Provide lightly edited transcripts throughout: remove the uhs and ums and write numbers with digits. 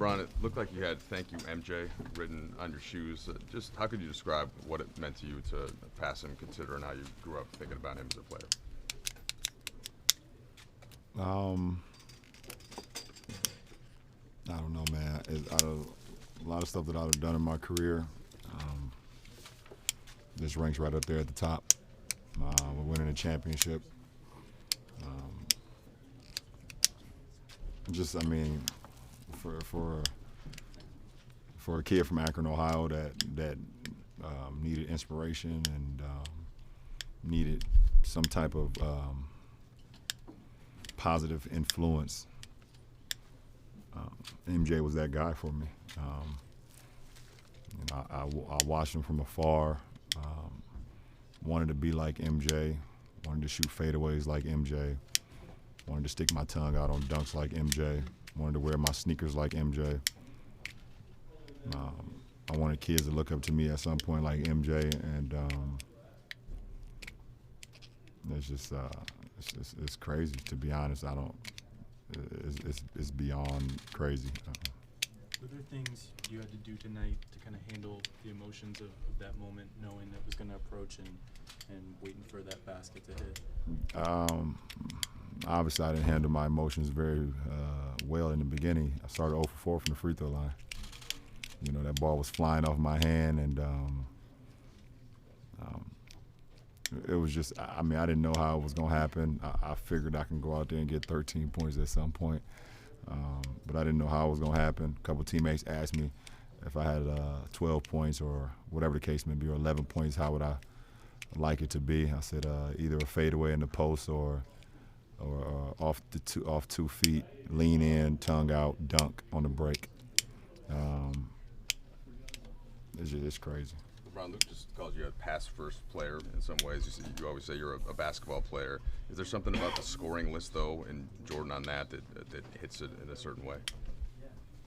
LeBron, it looked like you had "Thank you, MJ" written on your shoes. Just how could you describe what it meant to you to pass him, considering how you grew up thinking about him as a player? I don't know, man. Out of a lot of stuff that I've done in my career, this ranks right up there at the top. We're winning a championship. I mean, for a kid from Akron, Ohio, that needed inspiration and needed some type of positive influence, MJ was that guy for me. I watched him from afar. Wanted to be like MJ. Wanted to shoot fadeaways like MJ. Wanted to stick my tongue out on dunks like MJ. Wanted to wear my sneakers like MJ. I wanted kids to look up to me at some point like MJ, and it's crazy, to be honest. It's beyond crazy. Were there things you had to do tonight to kind of handle the emotions of that moment, knowing that was going to approach and waiting for that basket to hit? Obviously, I didn't handle my emotions very well in the beginning. I started 0 for 4 from the free throw line. You know, that ball was flying off my hand, and it was just, I mean, I didn't know how it was going to happen. I figured I can go out there and get 13 points at some point, but I didn't know how it was going to happen. A couple teammates asked me if I had 12 points or whatever the case may be, or 11 points, how would I like it to be? I said either a fadeaway in the post or off 2 feet, lean in, tongue out, dunk on the break. It's crazy. LeBron, Luke just calls you a pass-first player in some ways. You always say you're a basketball player. Is there something about the scoring list, though, and Jordan on that hits it in a certain way?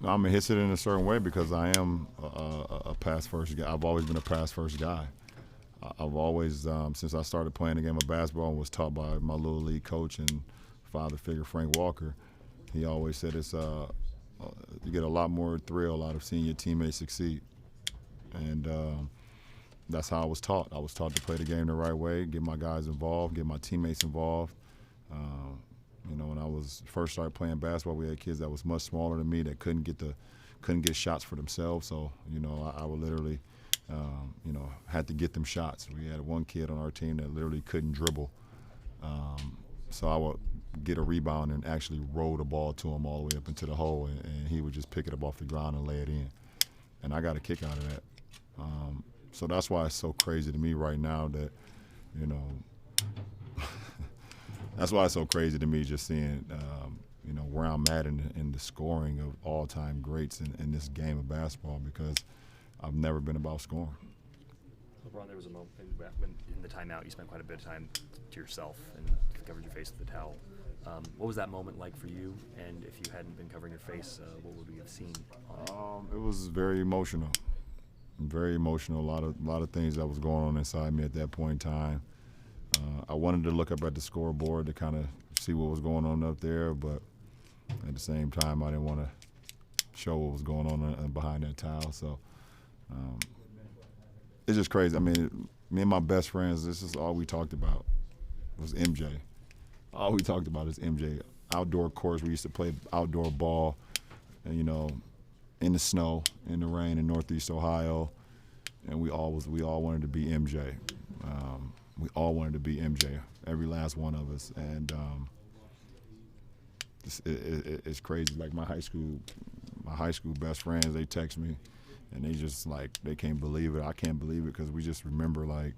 I mean, hits it in a certain way because I am a pass-first guy. I've always been a pass-first guy. I've always, since I started playing the game of basketball and was taught by my little league coach and father figure, Frank Walker, he always said you get a lot more thrill out of seeing your teammates succeed. And that's how I was taught. I was taught to play the game the right way, get my guys involved, get my teammates involved. You know, when I first started playing basketball, we had kids that was much smaller than me that couldn't get shots for themselves. So, you know, I would literally, you know, had to get them shots. We had one kid on our team that literally couldn't dribble. So I would get a rebound and actually roll the ball to him all the way up into the hole, and he would just pick it up off the ground and lay it in. And I got a kick out of that. So that's why it's so crazy to me right now that, you know, that's why it's so crazy to me just seeing, you know, where I'm at in the scoring of all-time greats in this game of basketball, because I've never been about scoring. LeBron, there was a moment when in the timeout you spent quite a bit of time to yourself and covered your face with a towel. What was that moment like for you? And if you hadn't been covering your face, what would we have seen on it? It was very emotional. Very emotional. A lot of things that was going on inside me at that point in time. I wanted to look up at the scoreboard to kind of see what was going on up there, but at the same time, I didn't want to show what was going on behind that towel. So it's just crazy. I mean, me and my best friends, this is all we talked about was MJ. All we talked about is MJ. Outdoor courts, we used to play outdoor ball, and, you know, in the snow, in the rain in Northeast Ohio, and we all wanted to be MJ. We all wanted to be MJ, every last one of us, and it's crazy. Like my high school best friends, they text me, and they just like they can't believe it. I can't believe it because we just remember like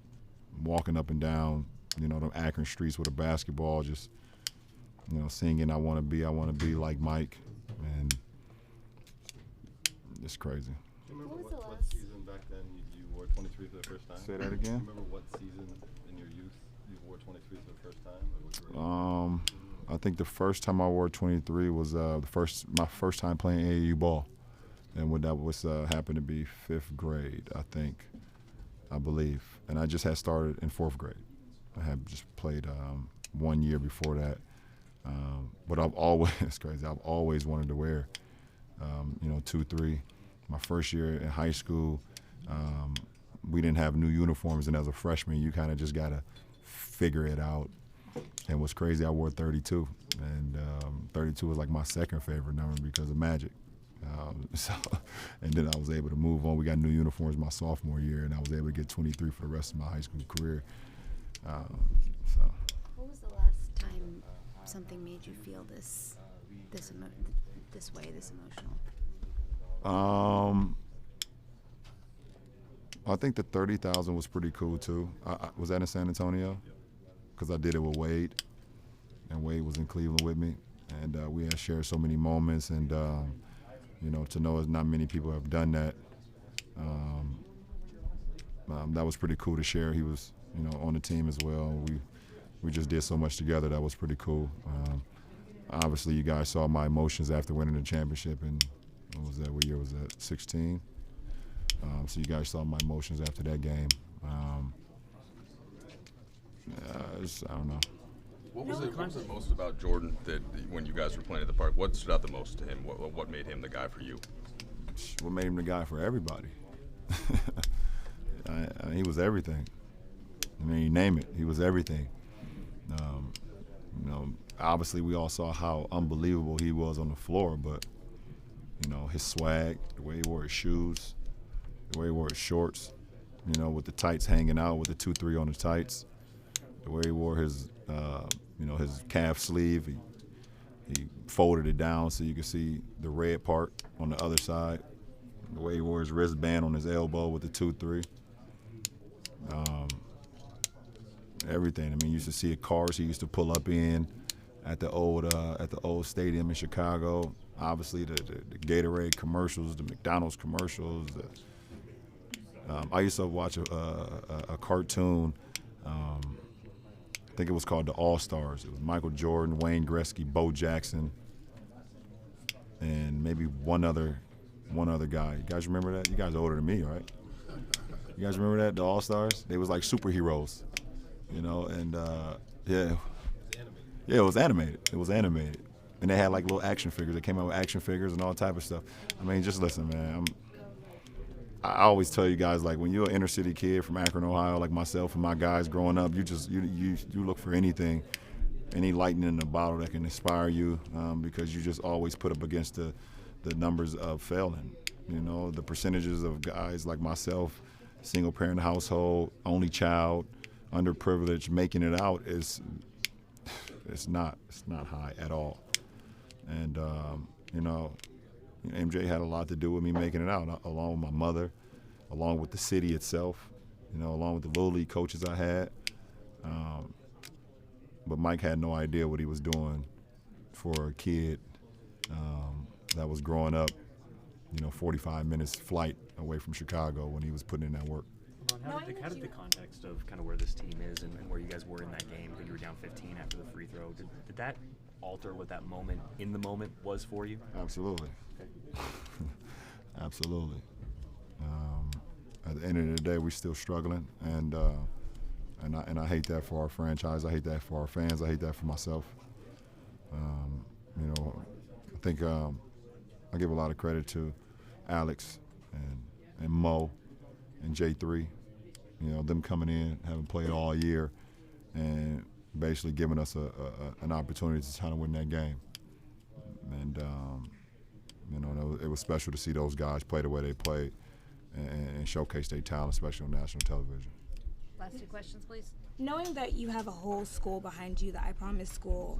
walking up and down, you know, them Akron streets with a basketball, just, you know, singing I want to be like Mike, and it's crazy. Do you remember what season back then you wore 23 for the first time? Say that again? Do you remember what season in your youth you wore 23 for the first time? I think the first time I wore 23 was my first time playing AAU ball, and when that was happened to be 5th grade, I believe, and I just had started in 4th grade. I had just played 1 year before that, but it's crazy. I've always wanted to wear 2-3. My first year in high school, we didn't have new uniforms, and as a freshman, you kind of just got to figure it out. And what's crazy, I wore 32, and 32 was like my second favorite number because of Magic. And then I was able to move on. We got new uniforms my sophomore year, and I was able to get 23 for the rest of my high school career. What was the last time something made you feel this way, this emotional? I think the 30,000 was pretty cool too. Was that in San Antonio? Because I did it with Wade, and Wade was in Cleveland with me, and we had shared so many moments, and to know not many people have done that. That was pretty cool to share. He was, on the team as well. We just did so much together. That was pretty cool. Obviously, you guys saw my emotions after winning the championship, and what was that? What year was that? 16. So you guys saw my emotions after that game. I don't know. What was it most about Jordan that when you guys were playing at the park? What stood out the most to him? What made him the guy for you? What made him the guy for everybody? He was everything. I mean, you name it, he was everything. Obviously we all saw how unbelievable he was on the floor, but his swag, the way he wore his shoes, the way he wore his shorts, with the tights hanging out, with the 2-3 on the tights, the way he wore his, his calf sleeve, he folded it down so you could see the red part on the other side, the way he wore his wristband on his elbow with the 2-3. Everything. I mean, you used to see cars he used to pull up in at the old stadium in Chicago. Obviously, the Gatorade commercials, the McDonald's commercials. I used to watch a cartoon. I think it was called The All-Stars. It was Michael Jordan, Wayne Gretzky, Bo Jackson, and maybe one other guy. You guys remember that? You guys are older than me, right? You guys remember that? The All-Stars? They was like superheroes. And yeah, it was animated. It was animated, and they had like little action figures. They came out with action figures and all type of stuff. I mean, just listen, man. I always tell you guys, like, when you're an inner city kid from Akron, Ohio, like myself and my guys growing up, you look for anything, any lightning in the bottle that can inspire you, because you just always put up against the numbers of failing. The percentages of guys like myself, single parent household, only child, underprivileged, making it out it's not high at all. And MJ had a lot to do with me making it out, along with my mother, along with the city itself, along with the Little League coaches I had. But Mike had no idea what he was doing for a kid that was growing up, 45 minutes flight away from Chicago when he was putting in that work. How did the context of kind of where this team is and where you guys were in that game, when you were down 15 after the free throw, did that alter what that moment in the moment was for you? Absolutely. Absolutely. At the end of the day, we're still struggling, and I hate that for our franchise. I hate that for our fans. I hate that for myself. I think I give a lot of credit to Alex and Mo and J3. Them coming in, having played all year, and basically giving us an opportunity to try to win that game. And it was special to see those guys play the way they played and showcase their talent, especially on national television. Last two questions, please. Knowing that you have a whole school behind you, the I Promise School,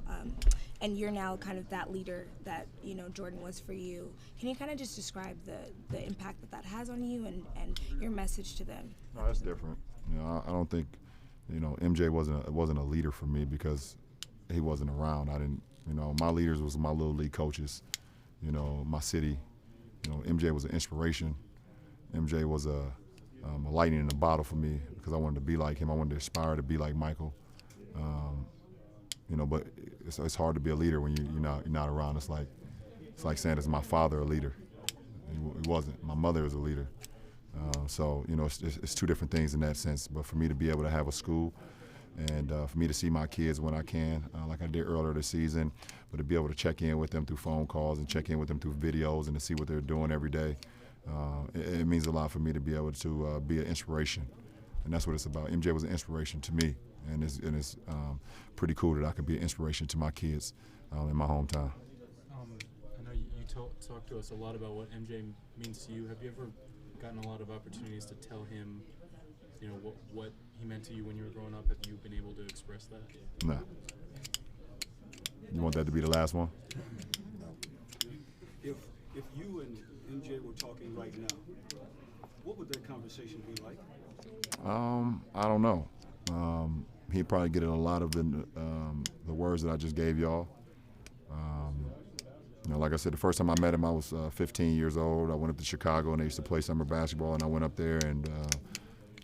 and you're now kind of that leader that Jordan was for you, can you kind of just describe the impact that has on you and your message to them? No, that's different. I don't think MJ wasn't a leader for me because he wasn't around. I didn't. My leaders was my Little League coaches. My city. MJ was an inspiration. MJ was a lightning in the bottle for me because I wanted to be like him. I wanted to aspire to be like Michael. But it's hard to be a leader when you're not around. It's like saying, is my father a leader? He wasn't. My mother is a leader. So it's two different things in that sense. But for me to be able to have a school And for me to see my kids when I can, like I did earlier this season, but to be able to check in with them through phone calls and check in with them through videos and to see what they're doing every day, it means a lot for me to be able to be an inspiration. And that's what it's about. MJ was an inspiration to me, and it's pretty cool that I can be an inspiration to my kids in my hometown. I know you talked to us a lot about what MJ means to you. Have you ever gotten a lot of opportunities to tell him, you know, what he meant to you when you were growing up? Have you been able to express that? No. You want that to be the last one? If you and MJ were talking right now, what would that conversation be like? I don't know. He'd probably get a lot of the words that I just gave y'all. You know, like I said, the first time I met him, I was 15 years old. I went up to Chicago, and they used to play summer basketball, and I went up there, and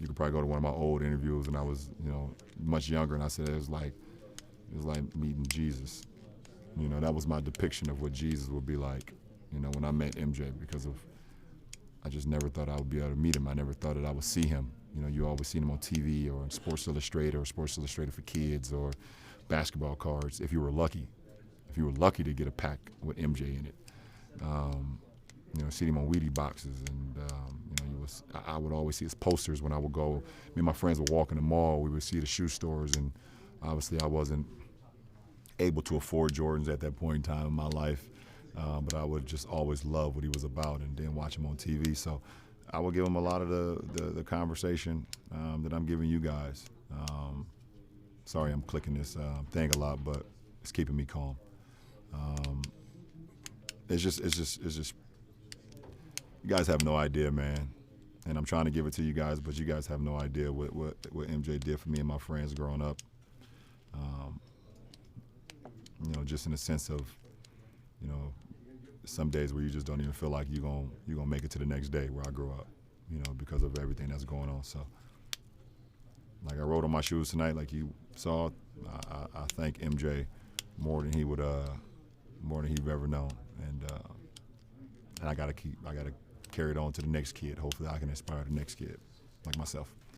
you could probably go to one of my old interviews, and I was, you know, much younger, and I said it was like meeting Jesus. You know, that was my depiction of what Jesus would be like, you know, when I met MJ, because I just never thought I would be able to meet him. I never thought that I would see him. You know, you always seen him on TV or in Sports Illustrated or Sports Illustrated for Kids or basketball cards, if you were lucky. If you were lucky to get a pack with MJ in it. You know, see him on Wheatie boxes, and you know, I would always see his posters when I would go. Me and my friends would walk in the mall. We would see the shoe stores, and obviously I wasn't able to afford Jordans at that point in time in my life, but I would just always love what he was about, and then watch him on TV. So I would give him a lot of the conversation that I'm giving you guys. Sorry, I'm clicking this thing a lot, but it's keeping me calm. It's just. You guys have no idea, man, and I'm trying to give it to you guys, but you guys have no idea what MJ did for me and my friends growing up. You know, just in the sense of, you know, some days where you just don't even feel like you're gonna make it to the next day where I grew up, you know, because of everything that's going on. So, like I wrote on my shoes tonight, like you saw, I thank MJ more than he would, more than he'd ever known, and I gotta carry it on to the next kid. Hopefully, I can inspire the next kid, like myself.